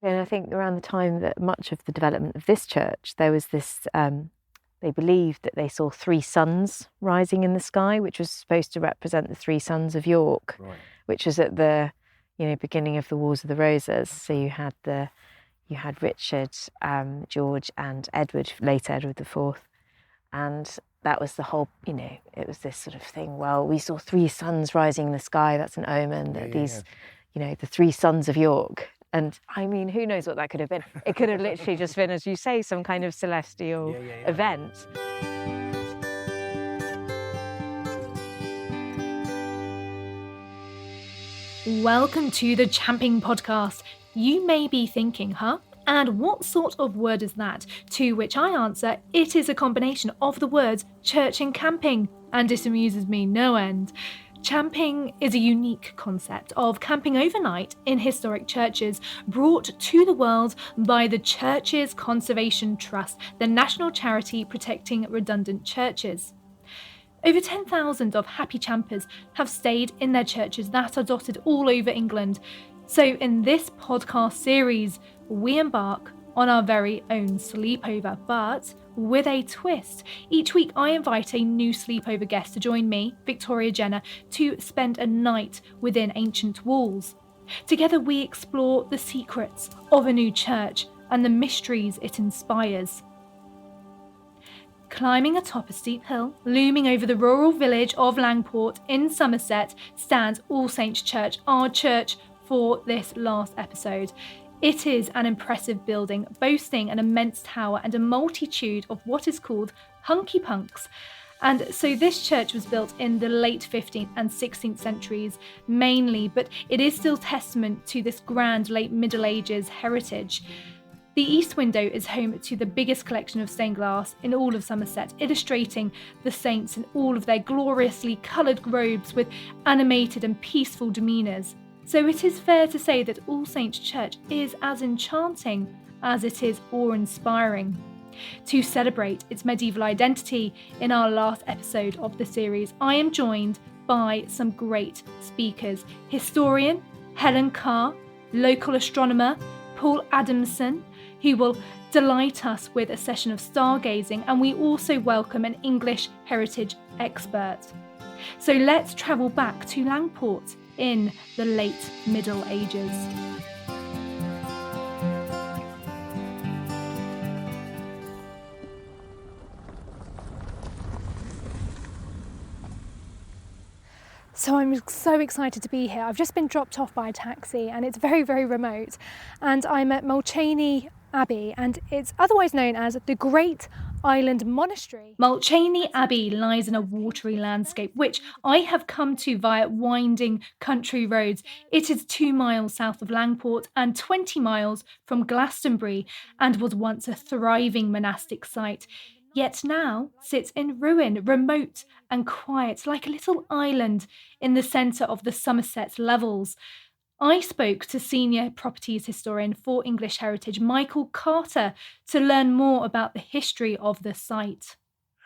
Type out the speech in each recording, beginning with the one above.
And I think around the time that much of the development of this church, there was this, they believed that they saw three suns rising in the sky, which was supposed to represent the three sons of York, Right. which was at the, beginning of the Wars of the Roses. So you had Richard, George, and Edward, late Edward IV, and that was the whole. It was this sort of thing. Well, we saw three suns rising in the sky. That's an omen that these, the three sons of York. And I mean, who knows what that could have been? It could have literally just been, as you say, some kind of celestial event. Welcome to the Champing Podcast. You may be thinking, and what sort of word is that? To which I answer, it is a combination of the words church and camping, and it amuses me no end. Champing is a unique concept of camping overnight in historic churches brought to the world by the Churches Conservation Trust, the national charity protecting redundant churches. Over 10,000 of happy champers have stayed in their churches that are dotted all over England. So in this podcast series, we embark on our very own sleepover, but with a twist. Each week I invite a new sleepover guest to join me, Victoria Jenner, to spend a night within ancient walls. Together we explore the secrets of a new church and the mysteries it inspires. Climbing atop a steep hill, looming over the rural village of Langport in Somerset, stands All Saints Church, our church for this last episode. It is an impressive building, boasting an immense tower and a multitude of what is called Hunky Punks. And so this church was built in the late 15th and 16th centuries mainly, but it is still testament to this grand late Middle Ages heritage. The east window is home to the biggest collection of stained glass in all of Somerset, illustrating the saints in all of their gloriously coloured robes with animated and peaceful demeanours. So it is fair to say that All Saints Church is as enchanting as it is awe-inspiring. To celebrate its medieval identity in our last episode of the series, I am joined by some great speakers. Historian Helen Carr, local astronomer Paul Adamson, who will delight us with a session of stargazing, and we also welcome an English heritage expert. So let's travel back to Langport in the late Middle Ages. So I'm so excited to be here. I've just been dropped off by a taxi and it's very, very remote. And I'm at Mulchaney Abbey, and it's otherwise known as the Great Island Monastery. Mulchaney Abbey lies in a watery landscape, which I have come to via winding country roads. It is 2 miles south of Langport and 20 miles from Glastonbury, and was once a thriving monastic site, yet now sits in ruin, remote and quiet, like a little island in the centre of the Somerset Levels. I spoke to senior properties historian for English Heritage, Michael Carter, to learn more about the history of the site.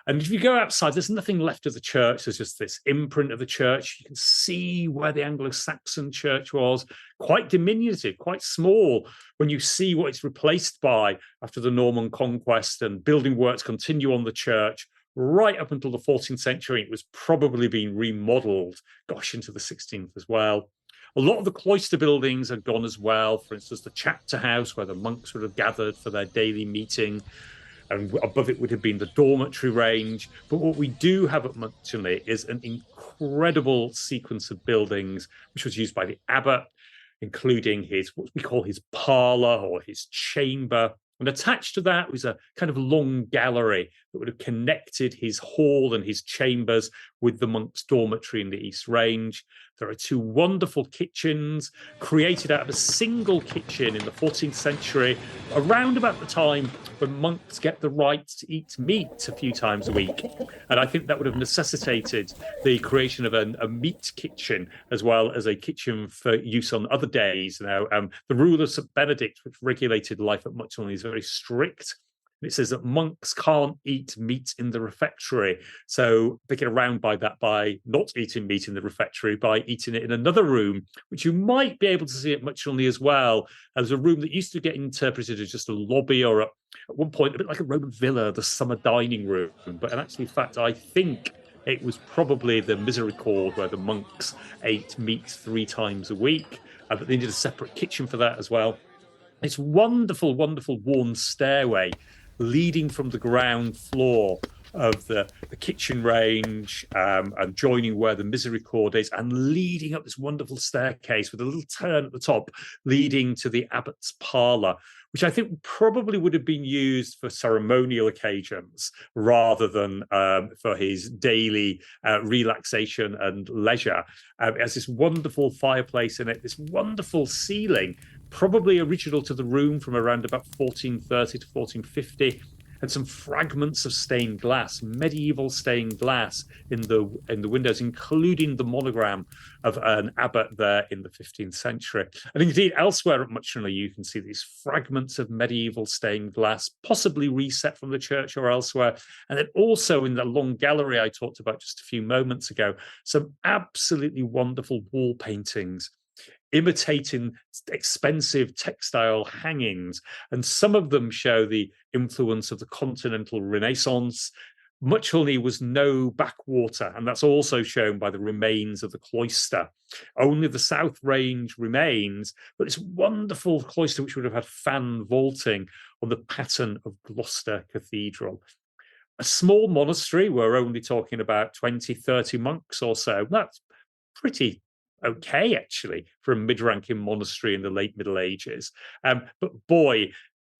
And if you go outside, there's nothing left of the church. There's just this imprint of the church. You can see where the Anglo-Saxon church was, quite diminutive, quite small, when you see what it's replaced by after the Norman conquest, and building works continue on the church right up until the 14th century. It was probably being remodeled, into the 16th as well. A lot of the cloister buildings had gone as well. For instance, the chapter house where the monks would have gathered for their daily meeting, and above it would have been the dormitory range. But what we do have at Mulchaney is an incredible sequence of buildings, which was used by the abbot, including what we call his parlour or his chamber. And attached to that was a kind of long gallery that would have connected his hall and his chambers with the monks' dormitory in the East Range. There are 2 wonderful kitchens created out of a single kitchen in the 14th century, around about the time when monks get the right to eat meat a few times a week. And I think that would have necessitated the creation of a meat kitchen as well as a kitchen for use on other days. Now, the rule of St. Benedict, which regulated life at Mulchaney, is very strict. It says that monks can't eat meat in the refectory. So they get around by that by not eating meat in the refectory, by eating it in another room, which you might be able to see at Muchelney as well. There's a room that used to get interpreted as just a lobby, or at one point a bit like a Roman villa, the summer dining room. But in actual fact, I think it was probably the misericorde where the monks ate meat 3 times a week, but they needed a separate kitchen for that as well. This wonderful, wonderful worn stairway leading from the ground floor of the kitchen range and joining where the misericorde is, and leading up this wonderful staircase with a little turn at the top leading to the abbot's parlour, which I think probably would have been used for ceremonial occasions rather than for his daily relaxation and leisure. It has this wonderful fireplace in it, this wonderful ceiling, probably original to the room from around about 1430 to 1450, and some fragments of stained glass, medieval stained glass in the windows, including the monogram of an abbot there in the 15th century. And indeed, elsewhere at Muchelney, you can see these fragments of medieval stained glass, possibly reset from the church or elsewhere. And then also in the long gallery I talked about just a few moments ago, some absolutely wonderful wall paintings imitating expensive textile hangings, and some of them show the influence of the continental Renaissance. Muchelney was no backwater, and that's also shown by the remains of the cloister. Only the south range remains, but this wonderful cloister which would have had fan vaulting on the pattern of Gloucester Cathedral. A small monastery, we're only talking about 20, 30 monks or so. That's pretty okay, actually, for a mid-ranking monastery in the late Middle Ages. But boy,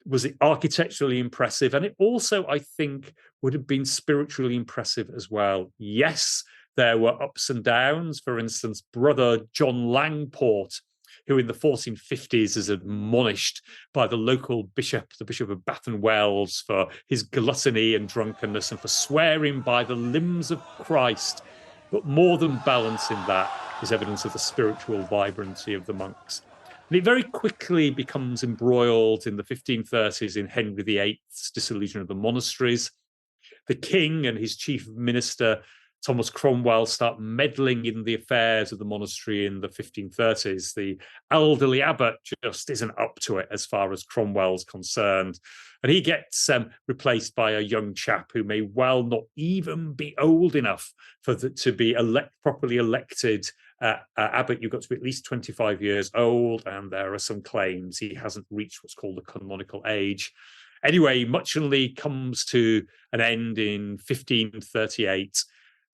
was it architecturally impressive. And it also, I think, would have been spiritually impressive as well. Yes, there were ups and downs. For instance, Brother John Langport, who in the 1450s is admonished by the local bishop, the Bishop of Bath and Wells, for his gluttony and drunkenness and for swearing by the limbs of Christ. But more than balancing that is evidence of the spiritual vibrancy of the monks. And it very quickly becomes embroiled in the 1530s in Henry VIII's dissolution of the monasteries. The king and his chief minister, Thomas Cromwell, start meddling in the affairs of the monastery in the 1530s. The elderly abbot just isn't up to it as far as Cromwell's concerned. And he gets replaced by a young chap who may well not even be old enough to be properly elected abbot. You've got to be at least 25 years old, and there are some claims he hasn't reached what's called the canonical age. Anyway, Muchelney comes to an end in 1538.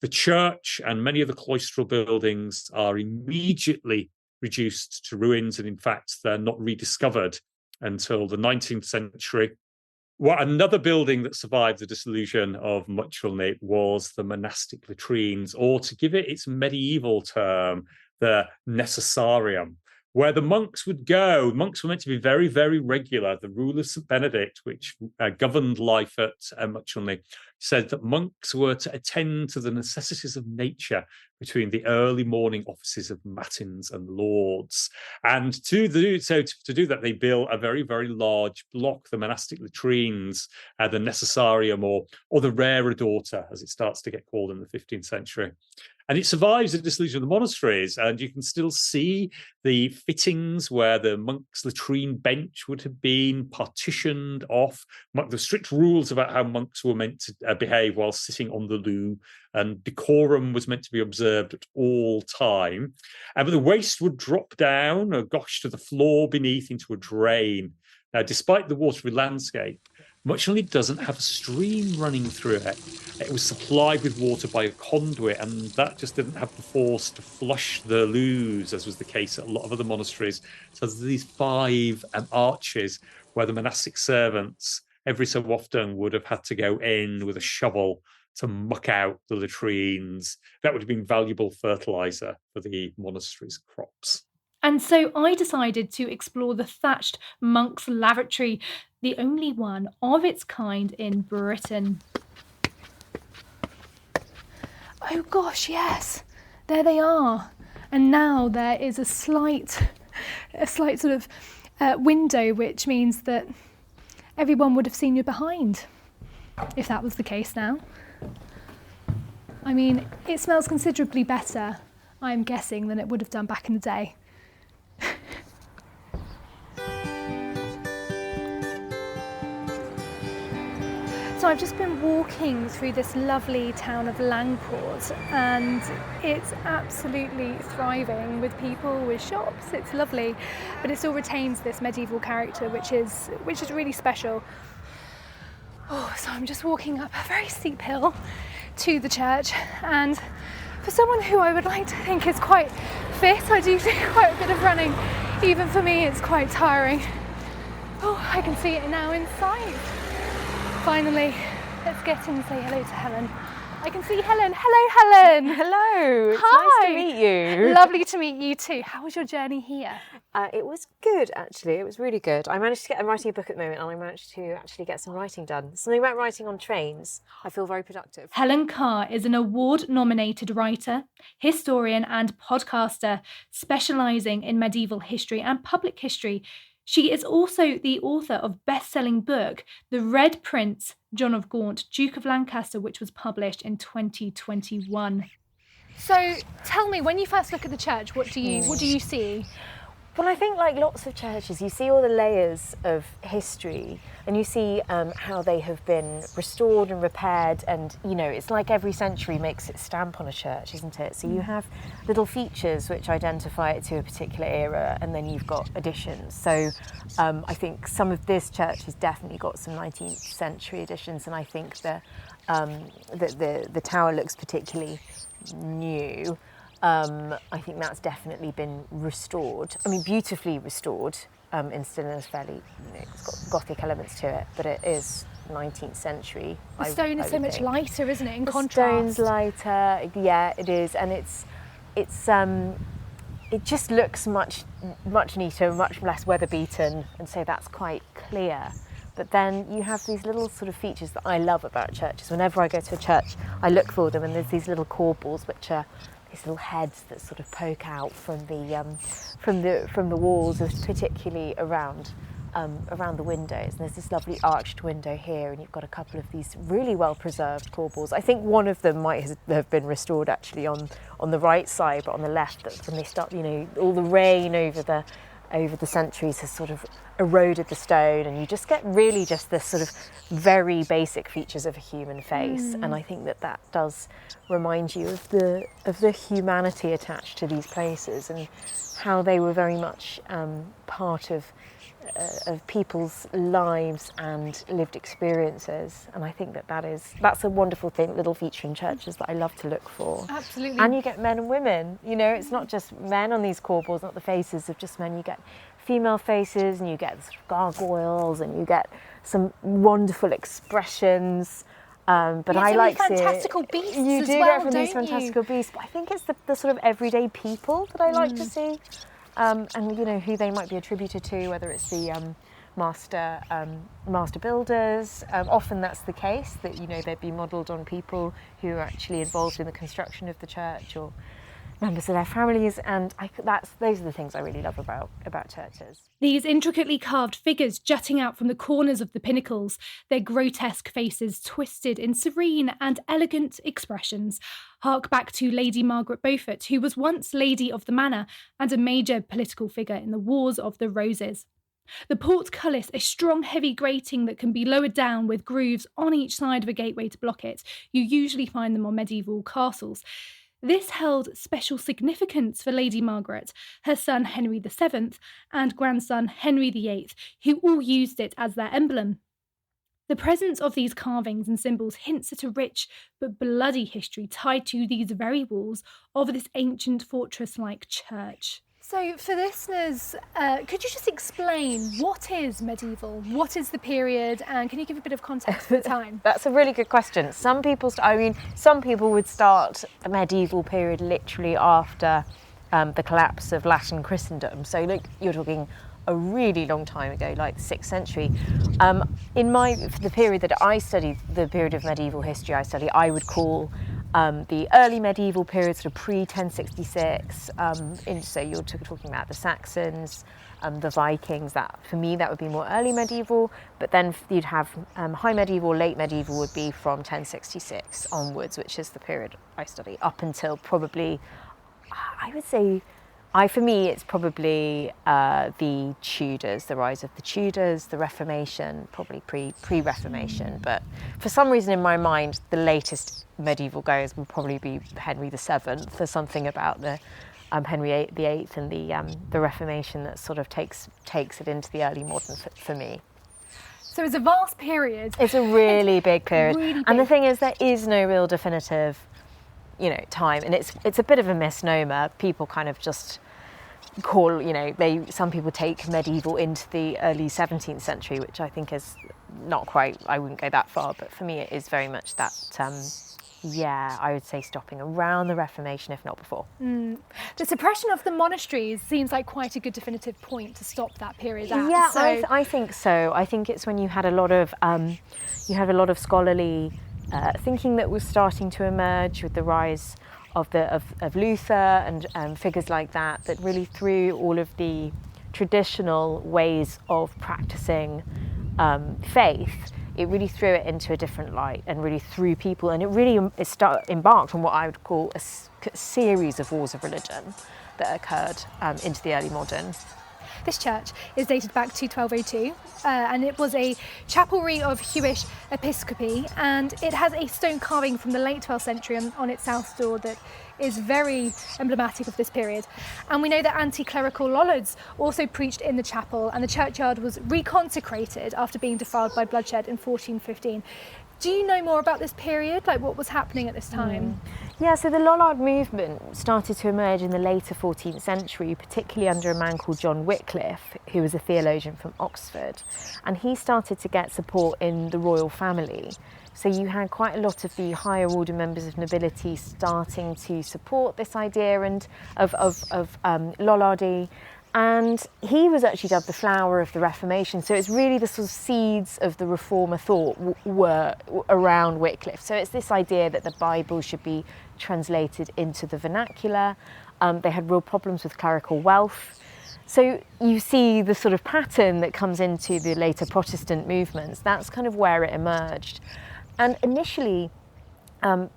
The church and many of the cloistral buildings are immediately reduced to ruins, and in fact, they're not rediscovered until the 19th century. Another building that survived the dissolution of Muchelney was the monastic latrines, or to give it its medieval term, the necessarium, where the monks would go. Monks were meant to be very, very regular. The rule of St. Benedict, which governed life at Muchelney, said that monks were to attend to the necessities of nature between the early morning offices of matins and lauds. And to do that, they built a very, very large block, the monastic latrines, the necessarium, or the rara daughter, as it starts to get called in the 15th century. And it survives the dissolution of the monasteries, and you can still see the fittings where the monk's latrine bench would have been partitioned off, the strict rules about how monks were meant to behave while sitting on the loo, and decorum was meant to be observed at all time. But the waste would drop down, or gosh, to the floor beneath into a drain. Now, despite the watery landscape, Muchelney doesn't have a stream running through it. It was supplied with water by a conduit, and that just didn't have the force to flush the loos, as was the case at a lot of other monasteries. So there's these 5 arches where the monastic servants every so often would have had to go in with a shovel to muck out the latrines. That would have been valuable fertilizer for the monastery's crops. And so I decided to explore the thatched monk's lavatory, the only one of its kind in Britain. Oh gosh, yes, there they are. And now there is a slight sort of window, which means that everyone would have seen you behind, if that was the case now. I mean, it smells considerably better, I'm guessing, than it would have done back in the day. So I've just been walking through this lovely town of Langport, and it's absolutely thriving with people, with shops. It's lovely, but it still retains this medieval character, which is really special. Oh, so I'm just walking up a very steep hill to the church, and for someone who I would like to think is quite fit, I do do quite a bit of running. Even for me, it's quite tiring. Oh, I can see it now in sight. Finally, let's get in and say hello to Helen. I can see Helen. Hello, Helen. Hello. It's Hi. nice to meet you. Lovely to meet you too. How was your journey here? It was good, actually. It was really good. I'm writing a book at the moment, and I managed to actually get some writing done. Something about writing on trains. I feel very productive. Helen Carr is an award-nominated writer, historian and podcaster specialising in medieval history and public history. She is also the author of best-selling book, The Red Prince, John of Gaunt, Duke of Lancaster, which was published in 2021. So tell me, when you first look at the church, what do you see? Well, I think like lots of churches, you see all the layers of history, and you see how they have been restored and repaired, and it's like every century makes its stamp on a church, isn't it? So you have little features which identify it to a particular era, and then you've got additions. So I think some of this church has definitely got some 19th century additions, and I think the tower looks particularly new. I think that's definitely been restored. I mean, beautifully restored. Instead of fairly, it's got Gothic elements to it, but it is 19th century. The stone is so much lighter, isn't it? In contrast, the stone's lighter. Yeah, it is, and it just looks much neater, much less weather beaten, and so that's quite clear. But then you have these little sort of features that I love about churches. Whenever I go to a church, I look for them, and there's these little corbels which are these little heads that sort of poke out from the walls, particularly around the windows. And there's this lovely arched window here, and you've got a couple of these really well preserved corbels. I think one of them might have been restored actually on the right side, but on the left, that's when they start. All the rain over the centuries has sort of eroded the stone, and you just get really just this sort of very basic features of a human face. And I think that does remind you of the humanity attached to these places, and how they were very much part of people's lives and lived experiences. And I think that's a wonderful thing, little feature in churches that I love to look for. Absolutely. And you get men and women, it's not just men on these corbels, not the faces of just men. You get female faces, and you get sort of gargoyles, and you get some wonderful expressions. But I like fantastical beasts. You do get from these fantastical beasts, but I think it's the sort of everyday people that I like to see, and who they might be attributed to, whether it's the master builders. Often that's the case, that they'd be modelled on people who are actually involved in the construction of the church, or members of their families, and those are the things I really love about churches. These intricately carved figures jutting out from the corners of the pinnacles, their grotesque faces twisted in serene and elegant expressions, hark back to Lady Margaret Beaufort, who was once Lady of the Manor and a major political figure in the Wars of the Roses. The portcullis, a strong, heavy grating that can be lowered down with grooves on each side of a gateway to block it. You usually find them on medieval castles. This held special significance for Lady Margaret, her son Henry VII, and grandson Henry VIII, who all used it as their emblem. The presence of these carvings and symbols hints at a rich but bloody history tied to these very walls of this ancient fortress-like church. So for listeners, could you just explain what is medieval, what is the period, and can you give a bit of context for the time? That's a really good question. Some people would start the medieval period literally after the collapse of Latin Christendom. So you're talking a really long time ago, like the 6th century. The period that I studied, the period of medieval history I would call the early medieval period, sort of pre-1066. So you're talking about the Saxons, the Vikings. That for me that would be more early medieval, but then you'd have high medieval, late medieval would be from 1066 onwards, which is the period I study, up until probably, I would say, for me it's probably the Tudors, the rise of the Tudors, the Reformation, probably pre-Reformation. But for some reason in my mind, the latest medieval goers will probably be Henry VII. There's something about the Henry VIII and the Reformation that sort of takes it into the early modern for me. So it's a vast period. It's a really big period. Really big. And the thing is, there is no real definitive, time, and it's a bit of a misnomer. People kind of just call, some people take medieval into the early 17th century, which I think is not quite, I wouldn't go that far, but for me it is very much that, I would say stopping around the Reformation, if not before. The suppression of the monasteries seems like quite a good definitive point to stop that period at. Yeah, so... I think so. I think it's when you had a lot of scholarly thinking that was starting to emerge with the rise of Luther and figures like that really threw all of the traditional ways of practicing faith. It really threw it into a different light and really threw people, and it really embarked on what I would call a series of wars of religion that occurred into the early modern. This church is dated back to 1202 and it was a chapelry of Hewish episcopacy, and it has a stone carving from the late 12th century on its south door that is very emblematic of this period. And we know that anti-clerical Lollards also preached in the chapel, and the churchyard was reconsecrated after being defiled by bloodshed in 1415. Do you know more about this period? Like what was happening at this time? Yeah, so the Lollard movement started to emerge in the later 14th century, particularly under a man called John Wycliffe, who was a theologian from Oxford. And he started to get support in the royal family. So you had quite a lot of the higher order members of nobility starting to support this idea and of Lollardy. And he was actually dubbed the flower of the Reformation. So it's really the sort of seeds of the Reformer thought were around Wycliffe. So it's this idea that the Bible should be translated into the vernacular. They had real problems with clerical wealth. So you see the sort of pattern that comes into the later Protestant movements. That's kind of where it emerged. And initially,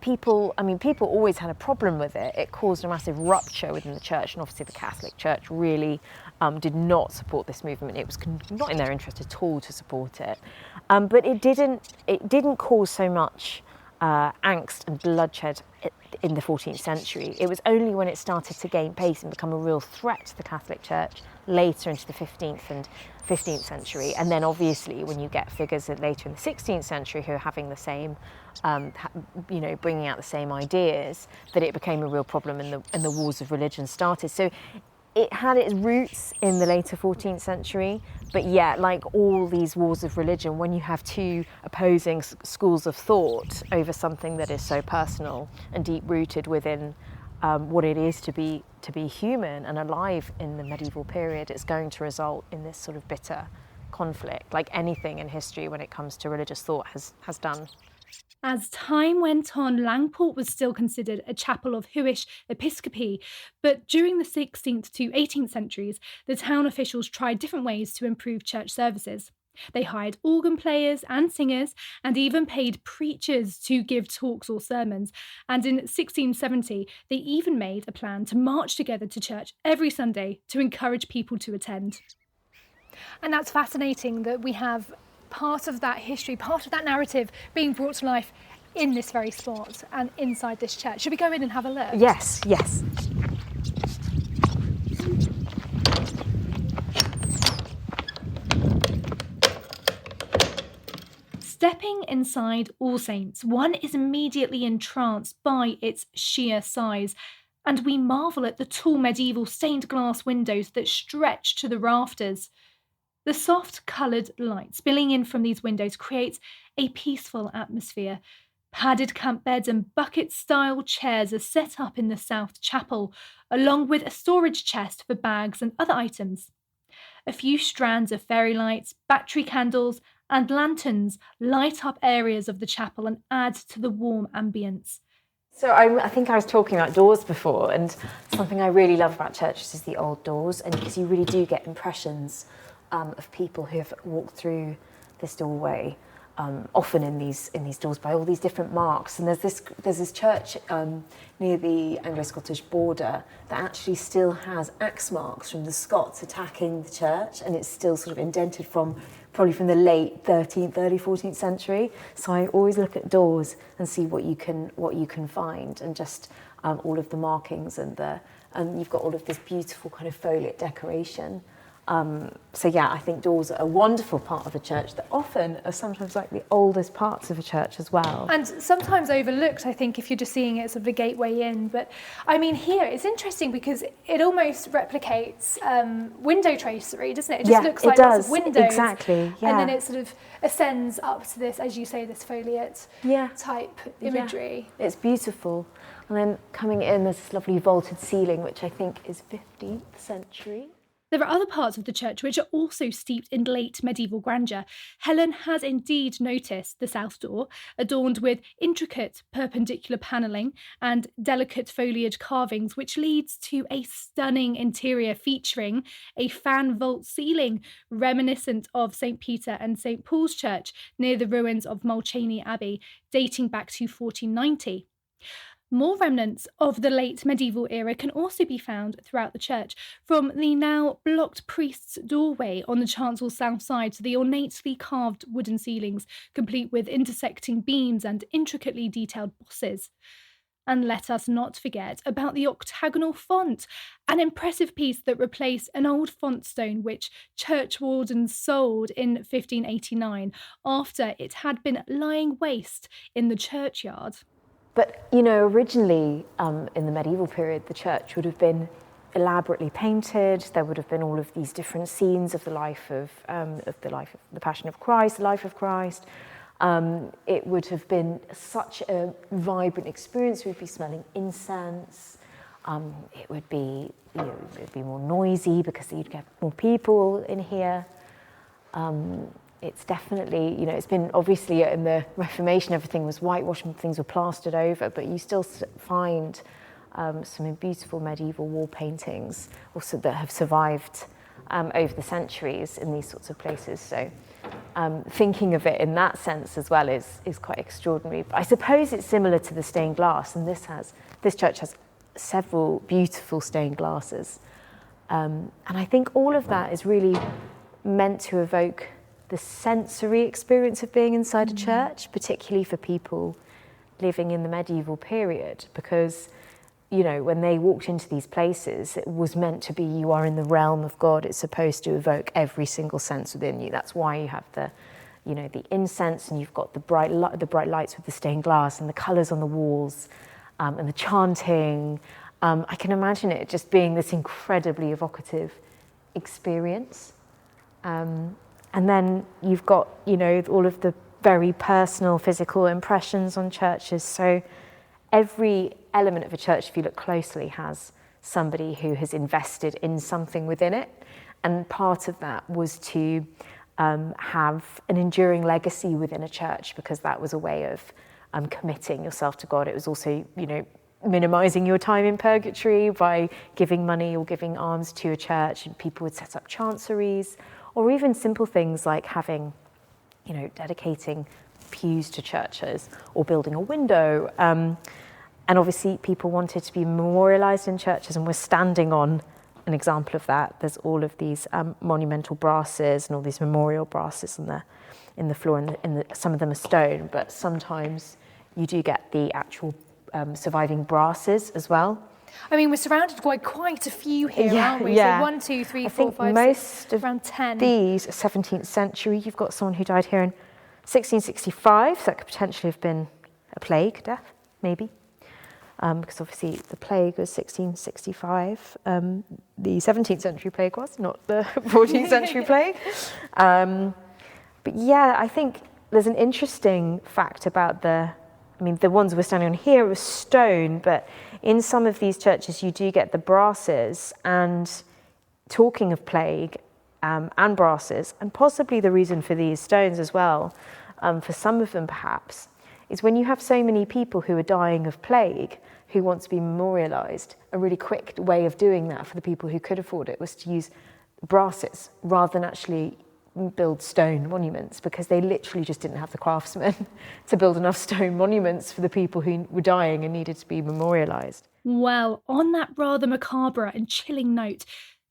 people always had a problem with it. It caused a massive rupture within the church, and obviously the Catholic Church really did not support this movement. It was not in their interest at all to support it. But it didn't cause so much angst and bloodshed in the 14th century. It was only when it started to gain pace and become a real threat to the Catholic Church later into the 15th and 15th century. And then obviously when you get figures later in the 16th century who are having the same, bringing out the same ideas, that it became a real problem and the wars of religion started. So it had its roots in the later 14th century, but yeah, like all these wars of religion, when you have two opposing schools of thought over something that is so personal and deep-rooted within what it is to be human and alive in the medieval period, it's going to result in this sort of bitter conflict, like anything in history when it comes to religious thought has done. As time went on, Langport was still considered a chapel of Hewish episcopacy, but during the 16th to 18th centuries, the town officials tried different ways to improve church services. They hired organ players and singers and even paid preachers to give talks or sermons. And in 1670, they even made a plan to march together to church every Sunday to encourage people to attend. And that's fascinating that we have part of that history, part of that narrative being brought to life in this very spot and inside this church. Should we go in and have a look? Yes. Stepping inside All Saints, one is immediately entranced by its sheer size, and we marvel at the tall medieval stained glass windows that stretch to the rafters. The soft coloured light spilling in from these windows creates a peaceful atmosphere. Padded camp beds and bucket-style chairs are set up in the south chapel, along with a storage chest for bags and other items. A few strands of fairy lights, battery candles, and lanterns light up areas of the chapel and add to the warm ambience. So I think I was talking about doors before, and something I really love about churches is the old doors, and because you really do get impressions of people who have walked through this doorway, often in these doors by all these different marks. And there's this church near the Anglo-Scottish border that actually still has axe marks from the Scots attacking the church, and it's still sort of indented probably from the late 13th, early 14th century. So I always look at doors and see what you can find, and just all of the markings, and you've got all of this beautiful kind of foliate decoration. So yeah, I think doors are a wonderful part of a church that often are sometimes like the oldest parts of a church as well. And sometimes overlooked, I think, if you're just seeing it sort of a gateway in. But I mean, here it's interesting because it almost replicates window tracery, doesn't it? It just looks like lots of windows. Exactly. Yeah. And then it sort of ascends up to this, as you say, this foliate type imagery. Yeah. It's beautiful. And then coming in, there's this lovely vaulted ceiling, which I think is 15th century. There are other parts of the church which are also steeped in late medieval grandeur. Helen has indeed noticed the south door, adorned with intricate perpendicular panelling and delicate foliage carvings, which leads to a stunning interior featuring a fan vault ceiling reminiscent of St. Peter and St. Paul's Church near the ruins of Mulchaney Abbey, dating back to 1490. More remnants of the late medieval era can also be found throughout the church, from the now blocked priest's doorway on the chancel south side to the ornately carved wooden ceilings, complete with intersecting beams and intricately detailed bosses. And let us not forget about the octagonal font, an impressive piece that replaced an old font stone which church wardens sold in 1589 after it had been lying waste in the churchyard. But, you know, originally in the medieval period, the church would have been elaborately painted. There would have been all of these different scenes of the life of the Passion of Christ, the life of Christ. It would have been such a vibrant experience. We would be smelling incense. It would be, it would be more noisy because you'd get more people in here. It's definitely, it's been obviously in the Reformation, everything was whitewashed and things were plastered over, but you still find some beautiful medieval wall paintings also that have survived over the centuries in these sorts of places. So thinking of it in that sense as well is quite extraordinary. But I suppose it's similar to the stained glass, and this church has several beautiful stained glasses. And I think all of that is really meant to evoke the sensory experience of being inside a church, particularly for people living in the medieval period, because, when they walked into these places, it was meant to be, you are in the realm of God. It's supposed to evoke every single sense within you. That's why you have the incense, and you've got the bright lights with the stained glass and the colours on the walls, and the chanting. I can imagine it just being this incredibly evocative experience. And then you've got, all of the very personal physical impressions on churches. So every element of a church, if you look closely, has somebody who has invested in something within it. And part of that was to have an enduring legacy within a church, because that was a way of committing yourself to God. It was also, minimizing your time in purgatory by giving money or giving alms to a church, and people would set up chanceries, or even simple things like having, dedicating pews to churches or building a window. And obviously people wanted to be memorialized in churches, and we're standing on an example of that. There's all of these monumental brasses and all these memorial brasses in the floor, and some of them are stone, but sometimes you do get the actual surviving brasses as well. I mean, we're surrounded by quite a few here, aren't we? Yeah. So 1, 2, 3, I 4, think 5, most 6, of around 10. These are 17th century. You've got someone who died here in 1665, so that could potentially have been a plague death, maybe. Because obviously the plague was 1665. The 17th century plague was, not the 14th century plague. But yeah, I think there's an interesting fact about the ones we're standing on here are stone, but in some of these churches you do get the brasses. And talking of plague and brasses, and possibly the reason for these stones as well, for some of them perhaps, is when you have so many people who are dying of plague who want to be memorialised, a really quick way of doing that for the people who could afford it was to use brasses rather than actually build stone monuments, because they literally just didn't have the craftsmen to build enough stone monuments for the people who were dying and needed to be memorialised. Well, on that rather macabre and chilling note,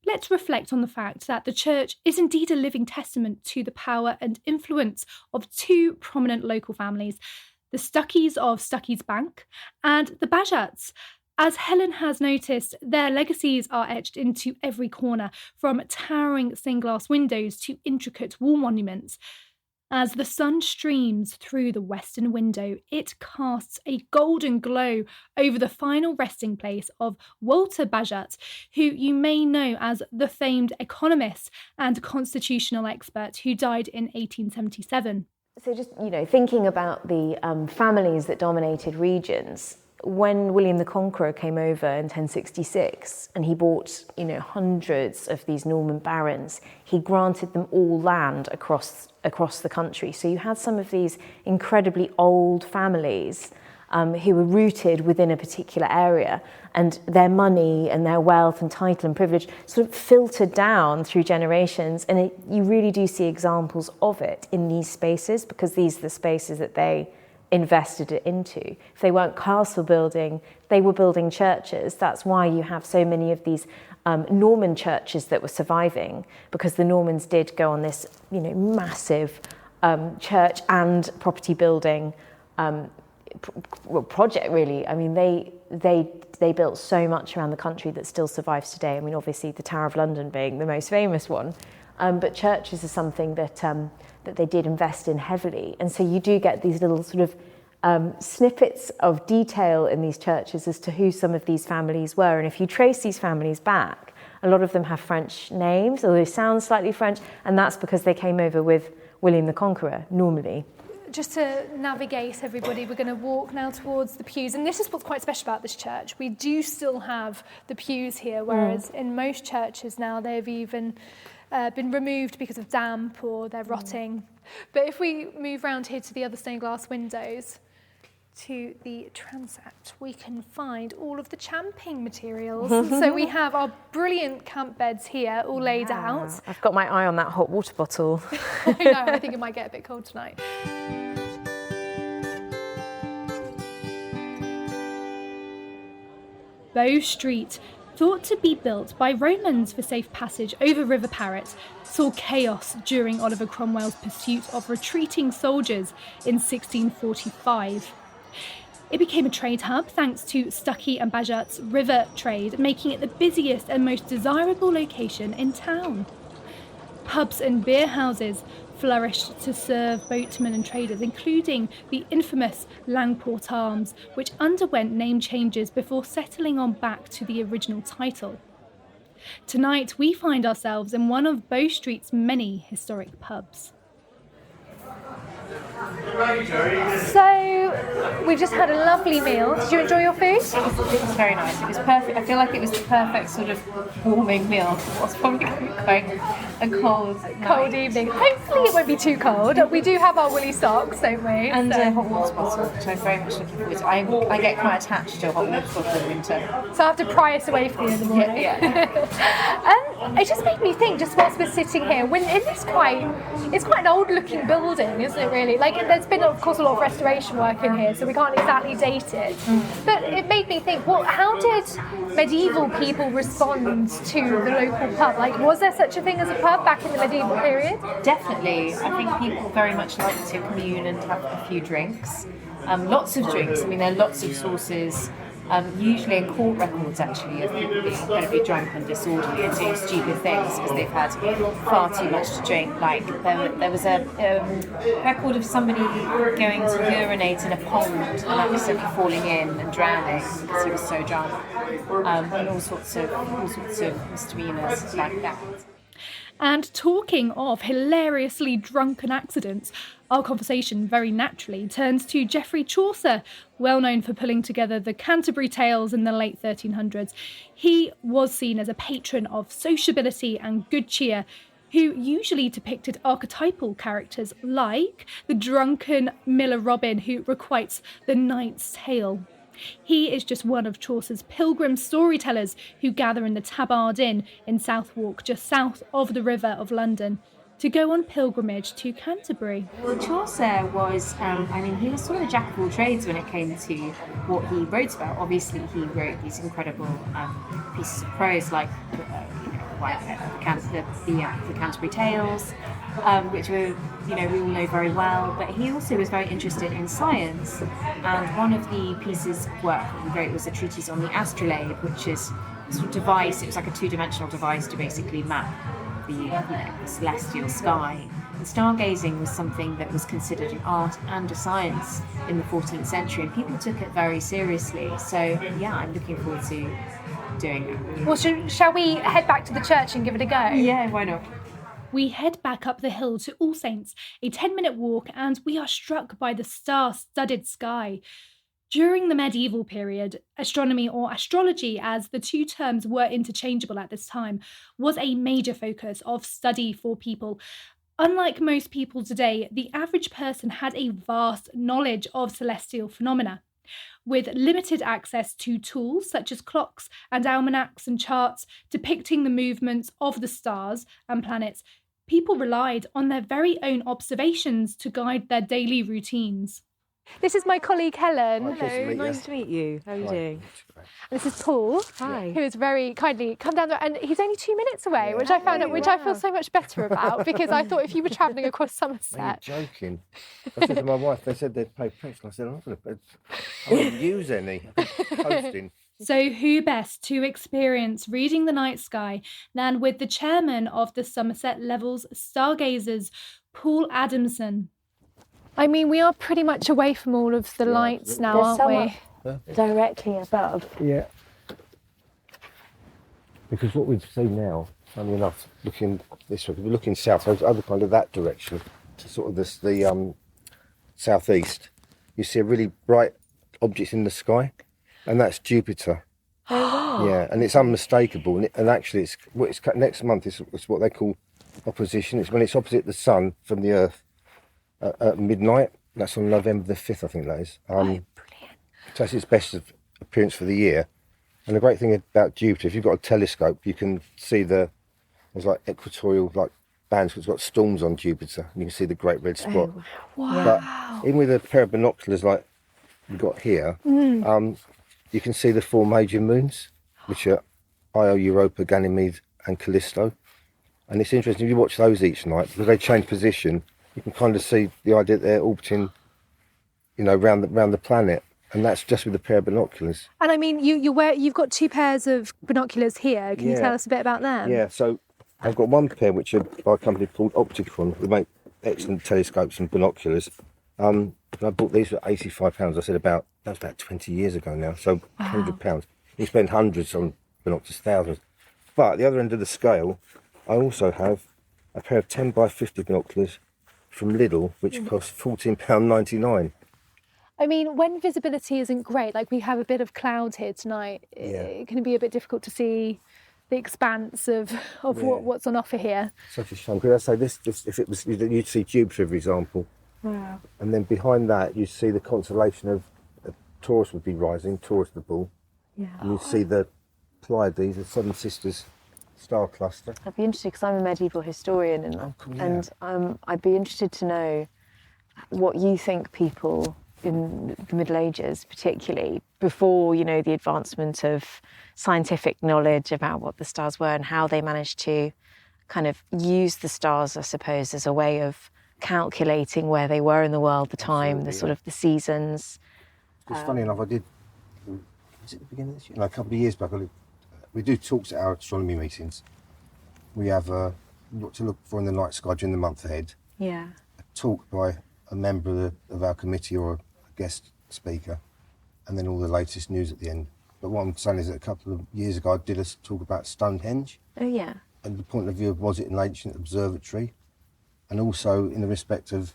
let's reflect on the fact that the church is indeed a living testament to the power and influence of two prominent local families, the Stuckeys of Stuckeys Bank and the Bajats. As Helen has noticed, their legacies are etched into every corner, from towering stained glass windows to intricate wall monuments. As the sun streams through the western window, it casts a golden glow over the final resting place of Walter Bajat, who you may know as the famed economist and constitutional expert who died in 1877. So just, thinking about the families that dominated regions, when William the Conqueror came over in 1066 and he bought, hundreds of these Norman barons, he granted them all land across the country. So you had some of these incredibly old families who were rooted within a particular area, and their money and their wealth and title and privilege sort of filtered down through generations. And you really do see examples of it in these spaces, because these are the spaces that they invested it into. If they weren't castle building, they were building churches. That's why you have so many of these Norman churches that were surviving, because the Normans did go on this, massive church and property building project. Really, I mean, they built so much around the country that still survives today. I mean, obviously the Tower of London being the most famous one, but churches are something that they did invest in heavily. And so you do get these little sort of snippets of detail in these churches as to who some of these families were. And if you trace these families back, a lot of them have French names, or they sound slightly French, and that's because they came over with William the Conqueror, normally. Just to navigate everybody, we're going to walk now towards the pews. And this is what's quite special about this church. We do still have the pews here, whereas in most churches now they've even been removed because of damp or they're rotting. But if we move round here to the other stained glass windows, to the transept, we can find all of the camping materials. So we have our brilliant camp beds here, all laid out. I've got my eye on that hot water bottle. I know, I think it might get a bit cold tonight. Bow Street, thought to be built by Romans for safe passage over River Parrett, saw chaos during Oliver Cromwell's pursuit of retreating soldiers in 1645. It became a trade hub thanks to Stuckey and Bajat's river trade, making it the busiest and most desirable location in town. Pubs and beer houses flourished to serve boatmen and traders, including the infamous Langport Arms, which underwent name changes before settling on back to the original title. Tonight, we find ourselves in one of Bow Street's many historic pubs. So, we've just had a lovely meal. Did you enjoy your food? It was very nice. It was perfect. I feel like it was the perfect sort of warming meal. What's probably going to be quite a cold evening. Hopefully it won't be too cold. We do have our woolly socks, don't we? And a hot water bottle, which I'm very much looking forward to. I get quite attached to a hot water bottle in winter. So I have to pry us away from you in the morning. Yeah. It just made me think, just whilst we're sitting here, it's quite an old looking building, isn't it really? Like, there's been, of course, a lot of restoration work in here, so we can't exactly date it. But it made me think, well, how did medieval people respond to the local pub? Like, was there such a thing as a pub back in the medieval period? Definitely. I think people very much like to commune and have a few drinks. Lots of drinks. I mean, there are lots of sources, usually in court records, actually, of people being incredibly drunk and disorderly and doing stupid things because they've had far too much to drink. Like, there was a record of somebody going to urinate in a pond and accidentally falling in and drowning because he was so drunk, and all sorts of misdemeanors like that. And talking of hilariously drunken accidents, our conversation very naturally turns to Geoffrey Chaucer, well known for pulling together the Canterbury Tales in the late 1300s. He was seen as a patron of sociability and good cheer, who usually depicted archetypal characters like the drunken miller Robin who requites the Knight's Tale. He is just one of Chaucer's pilgrim storytellers who gather in the Tabard Inn in Southwark, just south of the River of London, to go on pilgrimage to Canterbury. Well, Chaucer was, he was sort of a jack of all trades when it came to what he wrote about. Obviously, he wrote these incredible pieces of prose like the Canterbury Tales, which were, we all know very well. But he also was very interested in science, and one of the pieces of work that he wrote was a treatise on the astrolabe, which is a sort of device. It was like a two-dimensional device to basically map the celestial sky. And stargazing was something that was considered an art and a science in the 14th century, and people took it very seriously. So yeah, I'm looking forward to doing it. Well, shall we head back to the church and give it a go? Yeah, why not? We head back up the hill to All Saints, a 10-minute walk, and we are struck by the star-studded sky. During the medieval period, astronomy, or astrology as the two terms were interchangeable at this time, was a major focus of study for people. Unlike most people today, the average person had a vast knowledge of celestial phenomena. With limited access to tools such as clocks and almanacs and charts depicting the movements of the stars and planets, people relied on their very own observations to guide their daily routines. This is my colleague Helen. Hello, nice to meet you. How are you doing? And this is Paul, Hi. who has very kindly come down there, and he's only 2 minutes away, which I feel so much better about, because I thought if you were travelling across Somerset. Are you joking? I said to my wife, they said they'd pay perched, and I said, I wouldn't use any. Posting. So who best to experience reading the night sky than with the chairman of the Somerset Levels Stargazers, Paul Adamson? I mean, we are pretty much away from all of the lights now, aren't we? Directly above. Yeah. Because what we've seen now, funny enough, looking this way, we're looking south, over kind of that direction, to sort of the southeast, you see a really bright object in the sky, and that's Jupiter. Oh, wow. Yeah, and it's unmistakable, and actually it's next month is what they call opposition. It's when it's opposite the sun from the Earth at midnight. That's on November the 5th, I think that is. Brilliant. So it's its best appearance for the year. And the great thing about Jupiter, if you've got a telescope, you can see there's like equatorial bands, it's got storms on Jupiter, and you can see the great red spot. Oh, wow. But even with a pair of binoculars like you've got here, you can see the 4 major moons, which are Io, Europa, Ganymede and Callisto. And it's interesting, if you watch those each night, because they change position, you can kind of see the idea that they're orbiting, round the planet, and that's just with a pair of binoculars. And I mean, you've got 2 pairs of binoculars here. Can you tell us a bit about them? Yeah, so I've got one pair which are by a company called Opticon, who make excellent telescopes and binoculars. And I bought these for £85. I said that was about 20 years ago now, so £100. You spend hundreds on binoculars, thousands. But at the other end of the scale, I also have a pair of 10 by 50 binoculars from Lidl, which cost £14.99. I mean, when visibility isn't great, like we have a bit of cloud here tonight, it can be a bit difficult to see the expanse of what's on offer here. Such a shame. Because I say this, if it was, you'd see Jupiter, for example. Wow. And then behind that, you'd see the constellation of Taurus would be rising, Taurus the bull. Yeah. And you'd see the Pleiades, the Seven Sisters star cluster. I'd be interested, because I'm a medieval historian, and I'd be interested to know what you think people in the Middle Ages, particularly before, the advancement of scientific knowledge about what the stars were and how they managed to kind of use the stars, I suppose, as a way of calculating where they were in the world, the time, the sort of the seasons. It's funny enough, I did, is it the beginning of this year? No, a couple of years back, we do talks at our astronomy meetings. We have what to look for in the night sky during the month ahead. Yeah. A talk by a member of our committee or a guest speaker, and then all the latest news at the end. But what I'm saying is that a couple of years ago I did a talk about Stonehenge. Oh, yeah. And the point of view of, was it an ancient observatory? And also in the respect of,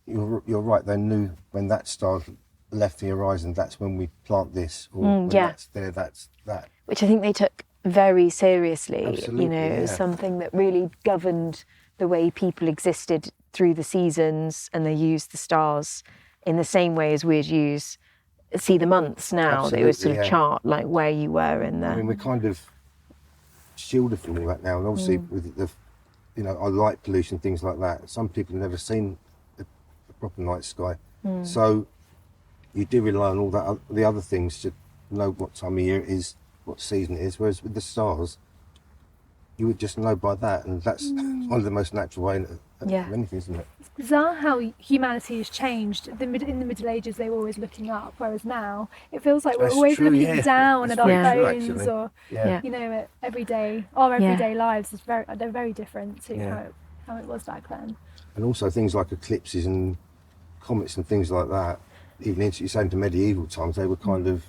you're right, they knew when that star left the horizon, that's when we plant this, or when that's there, that's that. Which I think they took very seriously. Absolutely, You know, it was yeah. something that really governed the way people existed through the seasons, and they used the stars in the same way as we'd see the months now. They would sort Absolutely, of yeah. chart like where you were in I the. mean, we're kind of shielded from all that now, and obviously with the, our light pollution, things like that. Some people have never seen a proper night sky, so you do rely on all that, the other things to know what time of year it is, what season it is. Whereas with the stars, you would just know by that, and that's one of the most natural way of anything, isn't it? It's bizarre how humanity has changed. In the Middle Ages, they were always looking up, whereas now it feels like we're That's always true, looking yeah. down That's at our very true, phones, actually. or Yeah. at our everyday lives is they're very different to how it was back then. And also things like eclipses and comets and things like that. Even into, you're saying, to medieval times, they were kind of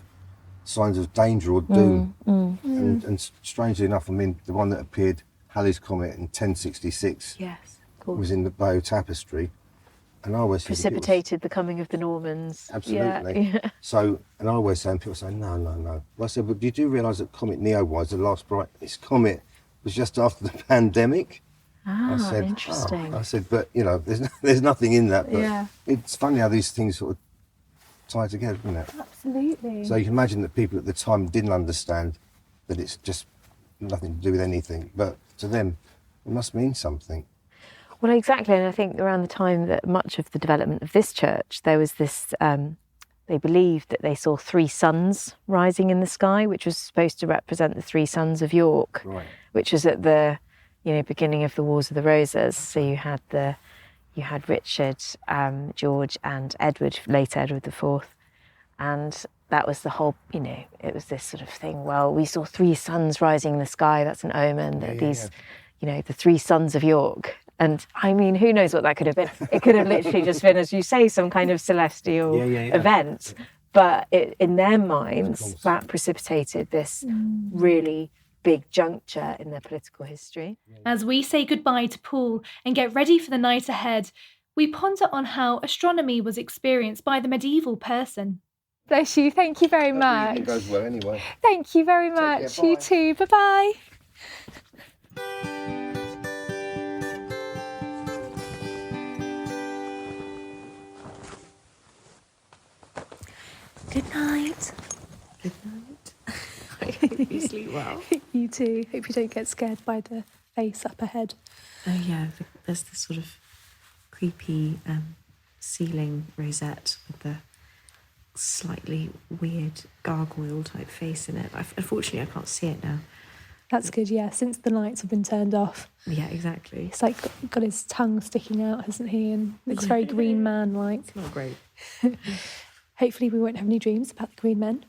signs of danger or doom. And strangely enough, I mean, the one that appeared, Halley's Comet, in 1066, Yes, of course. was in the Bayeux Tapestry, and I always think Precipitated the coming of the Normans. absolutely. Yeah. So, and I always say, and people say, no. Well, I said, but did you realise that Comet Neowise, the last brightest comet, was just after the pandemic? Ah, I said, interesting. I said, but there's nothing in that. But Yeah. it's funny how these things sort of tie together, isn't it? Absolutely. So you can imagine that people at the time didn't understand that it's just nothing to do with anything, but to them, it must mean something. Well, exactly. And I think around the time that much of the development of this church, there was this, they believed that they saw 3 suns rising in the sky, which was supposed to represent the 3 sons of York, Right. which was at the, beginning of the Wars of the Roses. So you had Richard, George and Edward, late Edward IV. And that was the whole, it was this sort of thing, well, we saw 3 suns rising in the sky, that's an omen, that these, the 3 sons of York. And I mean, who knows what that could have been? It could have literally just been, as you say, some kind of celestial event. But in their minds, that precipitated this really big juncture in their political history. As we say goodbye to Paul and get ready for the night ahead, we ponder on how astronomy was experienced by the medieval person. Bless you. Thank you very much. It goes well anyway. Thank you very much. care, You bye. too. Bye-bye. Good night. Good night. You sleep well. You too. Hope you don't get scared by the face up ahead. Oh yeah, there's this sort of creepy ceiling rosette with the slightly weird gargoyle type face in it. Unfortunately, I can't see it now. That's good, yeah, since the lights have been turned off. Yeah, exactly. He's like got his tongue sticking out, hasn't he? And looks very Green Man-like. It's not great. Hopefully we won't have any dreams about the Green Men.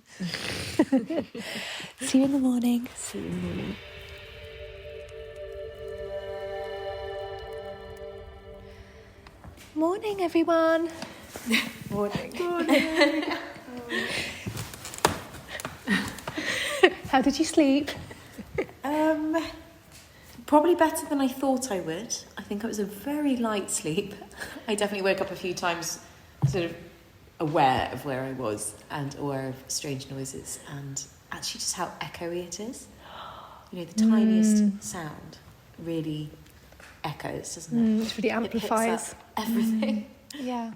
See you in the morning. See you in the morning. Morning, everyone. Morning. How did you sleep? Probably better than I thought I would. I think it was a very light sleep. I definitely woke up a few times sort of aware of where I was and aware of strange noises and actually just how echoey it is. The tiniest sound really echoes, doesn't it? It really amplifies. It picks up everything. Yeah.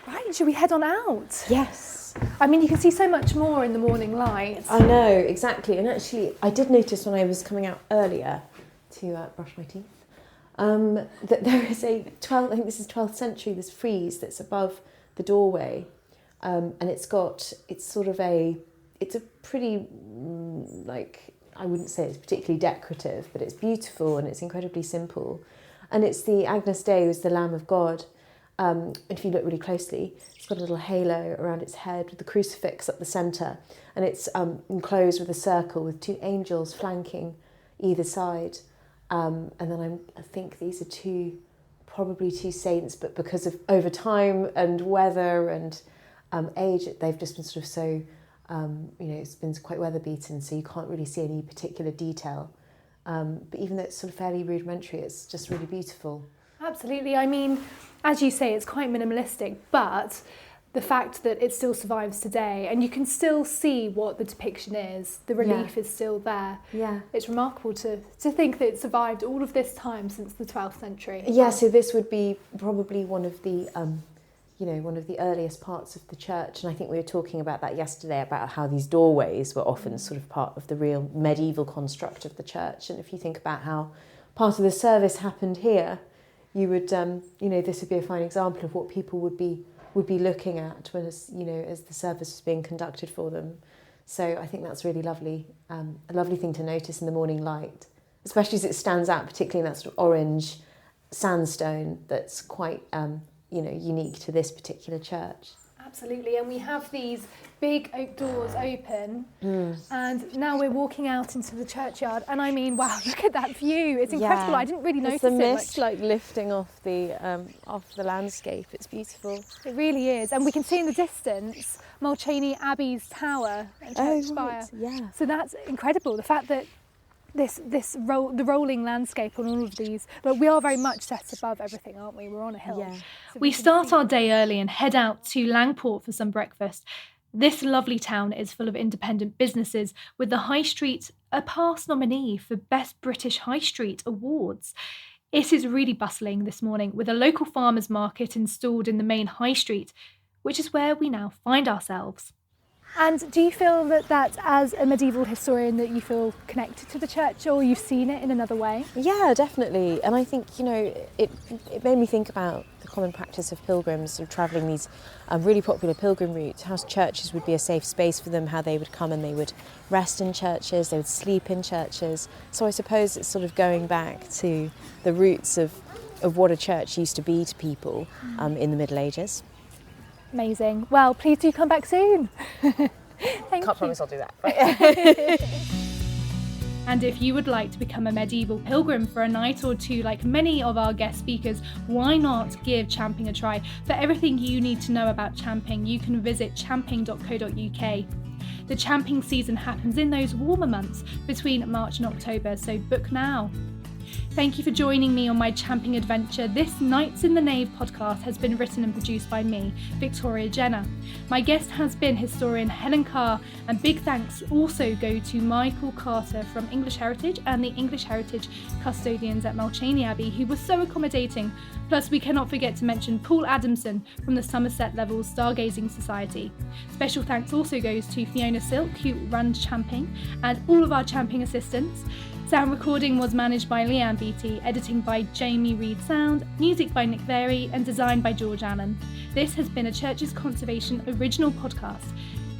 Right, should we head on out? Yes. I mean, you can see so much more in the morning light. I know, exactly. And actually, I did notice when I was coming out earlier to brush my teeth, that there is I think this is 12th century, this frieze that's above the doorway. And it's a pretty, I wouldn't say it's particularly decorative, but it's beautiful and it's incredibly simple. And it's the Agnus Dei, who's the Lamb of God. If you look really closely, it's got a little halo around its head with the crucifix up the centre, and it's enclosed with a circle with 2 angels flanking either side. And then I think these are probably two saints, but because of over time and weather and age, they've just been sort of so, it's been quite weather beaten, so you can't really see any particular detail. But even though it's sort of fairly rudimentary, it's just really beautiful. Absolutely. I mean, as you say, it's quite minimalistic, but the fact that it still survives today and you can still see what the depiction is, the relief is still there. Yeah. It's remarkable to think that it survived all of this time since the 12th century. Yeah, so this would be probably one of the earliest parts of the church, and I think we were talking about that yesterday, about how these doorways were often sort of part of the real medieval construct of the church. And if you think about how part of the service happened here, you would, this would be a fine example of what people would be looking at when, as the service was being conducted for them. So I think that's really lovely, a lovely thing to notice in the morning light, especially as it stands out, particularly in that sort of orange sandstone that's quite, unique to this particular church. Absolutely, and we have these big oak doors open, and now we're walking out into the churchyard, and I mean, wow, look at that view, it's incredible. I didn't really notice the it mist much. Lifting off the landscape. It's beautiful. It really is, and we can see in the distance Mulchaney Abbey's tower and church spire. Yeah. So that's incredible, the fact that the rolling landscape on all of these, but we are very much set above everything, aren't we? We're on a hill. Yeah. So We start our day early and head out to Langport for some breakfast. This lovely town is full of independent businesses, with the High Street a past nominee for Best British High Street Awards. It is really bustling this morning, with a local farmers market installed in the main High Street, which is where we now find ourselves. And do you feel that as a medieval historian that you feel connected to the church, or you've seen it in another way? Yeah, definitely. And I think, it made me think about the common practice of pilgrims sort of travelling these really popular pilgrim routes, how churches would be a safe space for them, how they would come and they would rest in churches, they would sleep in churches. So I suppose it's sort of going back to the roots of what a church used to be to people in the Middle Ages. Amazing. Well, please do come back soon. Thank you. Promise I'll do that. And if you would like to become a medieval pilgrim for a night or two, like many of our guest speakers, why not give champing a try? For everything you need to know about champing, you can visit champing.co.uk. The champing season happens in those warmer months between March and October, so book now. Thank you for joining me on my champing adventure. This Nights in the Nave podcast has been written and produced by me, Victoria Jenner. My guest has been historian Helen Carr, and big thanks also go to Michael Carter from English Heritage and the English Heritage custodians at Mulchaney Abbey, who were so accommodating. Plus, we cannot forget to mention Paul Adamson from the Somerset Level Stargazing Society. Special thanks also goes to Fiona Silk, who runs champing, and all of our champing assistants. Sound recording was managed by Leanne Beattie, editing by Jamie Reed Sound, music by Nick Very, and designed by George Allen. This has been a Churches Conservation original podcast.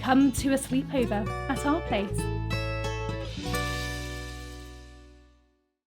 Come to a sleepover at our place.